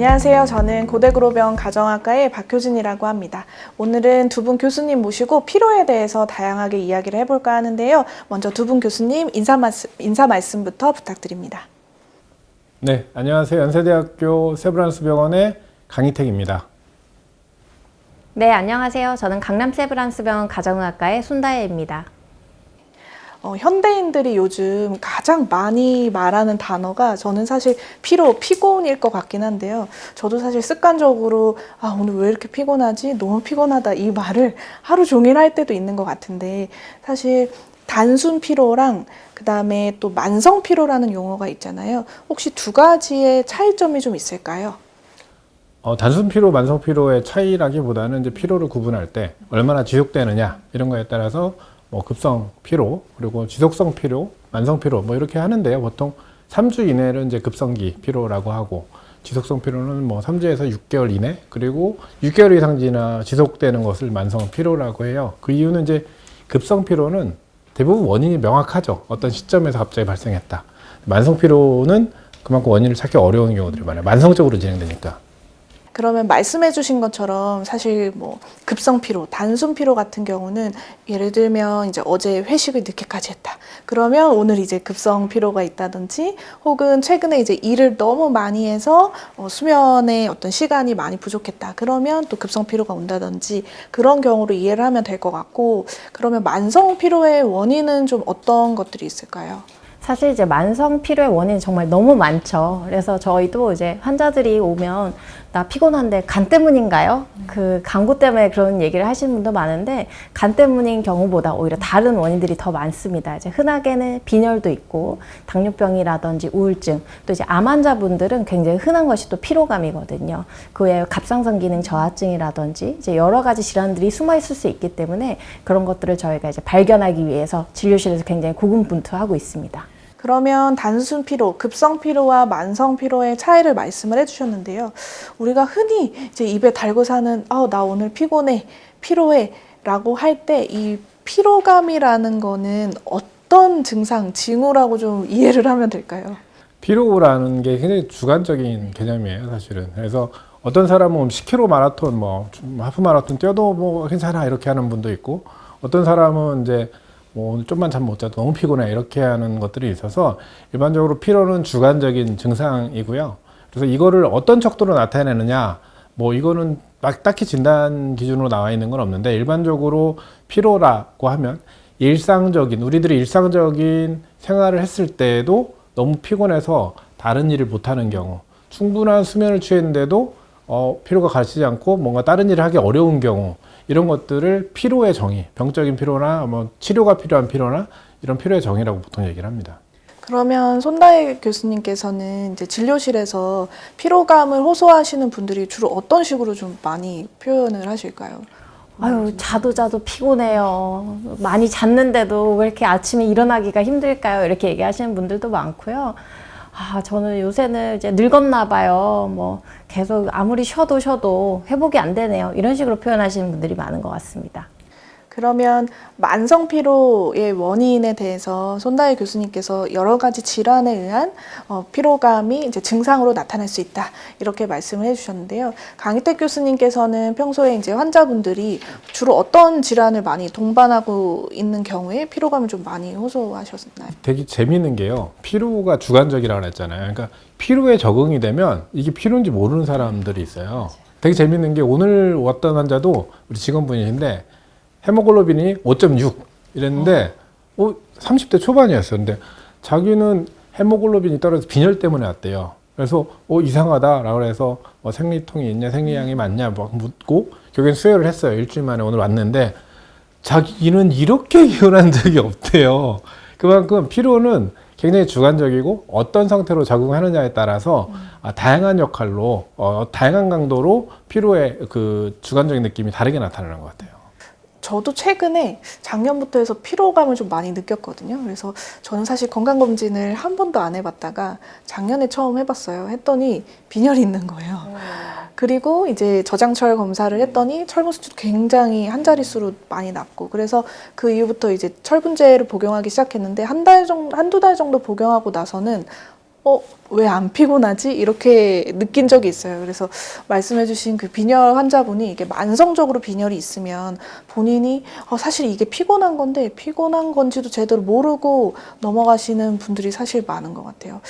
안녕하세요. 저는 고대그로병 가정학과의 박효진이라고 합니다. 오늘은 두 분 교수님 모시고 피로에 대해서 다양하게 이야기를 해볼까 하는데요. 먼저 두 분 교수님 인사 말씀부터 부탁드립니다. 네, 안녕하세요. 연세대학교 세브란스 병원의 강희택입니다. 네, 안녕하세요. 저는 강남 세브란스 병원 가정의학과의 손다혜입니다. 현대인들이 요즘 가장 많이 말하는 단어가 저는 사실 피곤일 것 같긴 한데요. 저도 사실 습관적으로 오늘 왜 이렇게 피곤하지? 너무 피곤하다 이 말을 하루 종일 할 때도 있는 것 같은데 사실 단순 피로랑 그다음에 또 만성 피로라는 용어가 있잖아요. 혹시 두 가지의 차이점이 좀 있을까요? 단순 피로, 만성 피로의 차이라기보다는 이제 피로를 구분할 때 얼마나 지속되느냐 이런 거에 따라서 급성 피로, 그리고 지속성 피로, 만성 피로 이렇게 하는데요. 보통 3주 이내를 이제 급성기 피로라고 하고 지속성 피로는 3주에서 6개월 이내, 그리고 6개월 이상 지나 지속되는 것을 만성 피로라고 해요. 그 이유는 이제 급성 피로는 대부분 원인이 명확하죠. 어떤 시점에서 갑자기 발생했다. 만성 피로는 그만큼 원인을 찾기 어려운 경우들이 많아요. 만성적으로 진행되니까. 그러면 말씀해 주신 것처럼 사실 급성 피로, 단순 피로 같은 경우는 예를 들면 이제 어제 회식을 늦게까지 했다. 그러면 오늘 이제 급성 피로가 있다든지 혹은 최근에 이제 일을 너무 많이 해서 수면에 어떤 시간이 많이 부족했다. 그러면 또 급성 피로가 온다든지 그런 경우로 이해를 하면 될 것 같고, 그러면 만성 피로의 원인은 좀 어떤 것들이 있을까요? 사실 이제 만성 피로의 원인이 정말 너무 많죠. 그래서 저희도 이제 환자들이 오면 나 피곤한데 간 때문인가요? 그 간고 때문에 그런 얘기를 하시는 분도 많은데 간 때문인 경우보다 오히려 다른 원인들이 더 많습니다. 이제 흔하게는 빈혈도 있고 당뇨병이라든지 우울증, 또 이제 암 환자분들은 굉장히 흔한 것이 또 피로감이거든요. 그 외에 갑상선 기능 저하증이라든지 이제 여러 가지 질환들이 숨어 있을 수 있기 때문에 그런 것들을 저희가 이제 발견하기 위해서 진료실에서 굉장히 고군분투하고 있습니다. 그러면 단순 피로, 급성 피로와 만성 피로의 차이를 말씀을 해주셨는데요. 우리가 흔히 이제 입에 달고 사는 나 오늘 피곤해, 피로해 라고 할 때 이 피로감이라는 거는 어떤 증상, 징후라고 좀 이해를 하면 될까요? 피로라는 게 굉장히 주관적인 개념이에요, 사실은. 그래서 어떤 사람은 10km 마라톤, 하프 마라톤 뛰어도 괜찮아 이렇게 하는 분도 있고, 어떤 사람은 이제 오늘 좀만 잠 못 자도 너무 피곤해 이렇게 하는 것들이 있어서 일반적으로 피로는 주관적인 증상이고요. 그래서 이거를 어떤 척도로 나타내느냐, 이거는 딱히 진단 기준으로 나와 있는 건 없는데, 일반적으로 피로라고 하면 우리들이 일상적인 생활을 했을 때에도 너무 피곤해서 다른 일을 못하는 경우, 충분한 수면을 취했는데도 피로가 가시지 않고 뭔가 다른 일을 하기 어려운 경우, 이런 것들을 피로의 정의, 병적인 피로나 치료가 필요한 피로나 이런 피로의 정의라고 보통 얘기를 합니다. 그러면 손다혜 교수님께서는 이제 진료실에서 피로감을 호소하시는 분들이 주로 어떤 식으로 좀 많이 표현을 하실까요? 자도 피곤해요. 많이 잤는데도 왜 이렇게 아침에 일어나기가 힘들까요? 이렇게 얘기하시는 분들도 많고요. 저는 요새는 이제 늙었나 봐요. 계속 아무리 쉬어도 회복이 안 되네요. 이런 식으로 표현하시는 분들이 많은 것 같습니다. 그러면 만성 피로의 원인에 대해서 손다혜 교수님께서 여러 가지 질환에 의한 피로감이 이제 증상으로 나타날 수 있다 이렇게 말씀을 해주셨는데요. 강희택 교수님께서는 평소에 이제 환자분들이 주로 어떤 질환을 많이 동반하고 있는 경우에 피로감을 좀 많이 호소하셨나요? 되게 재미있는 게요. 피로가 주관적이라고 했잖아요. 그러니까 피로에 적응이 되면 이게 피로인지 모르는 사람들이 있어요. 되게 재미있는 게 오늘 왔던 환자도 우리 직원분이신데 헤모글로빈이 5.6 이랬는데 30대 초반이었어요. 근데 자기는 헤모글로빈이 떨어져서 빈혈 때문에 왔대요. 그래서 이상하다라고 해서 생리통이 있냐, 생리량이 많냐 묻고 결국엔 수혈을 했어요. 일주일 만에 오늘 왔는데 자기는 이렇게 개운한 적이 없대요. 그만큼 피로는 굉장히 주관적이고 어떤 상태로 적응하느냐에 따라서 다양한 역할로 다양한 강도로 피로의 그 주관적인 느낌이 다르게 나타나는 것 같아요. 저도 최근에 작년부터 해서 피로감을 좀 많이 느꼈거든요. 그래서 저는 사실 건강검진을 한 번도 안 해봤다가 작년에 처음 해봤어요. 했더니 빈혈이 있는 거예요. 그리고 이제 저장철 검사를 했더니 철분 수치도 굉장히 한 자릿수로 많이 낮고, 그래서 그 이후부터 이제 철분제를 복용하기 시작했는데 한두 달 정도 복용하고 나서는 왜 안 피곤하지? 이렇게 느낀 적이 있어요. 그래서 말씀해주신 그 빈혈 환자분이 이게 만성적으로 빈혈이 있으면 본인이 사실 이게 피곤한 건데 피곤한 건지도 제대로 모르고 넘어가시는 분들이 사실 많은 것 같아요.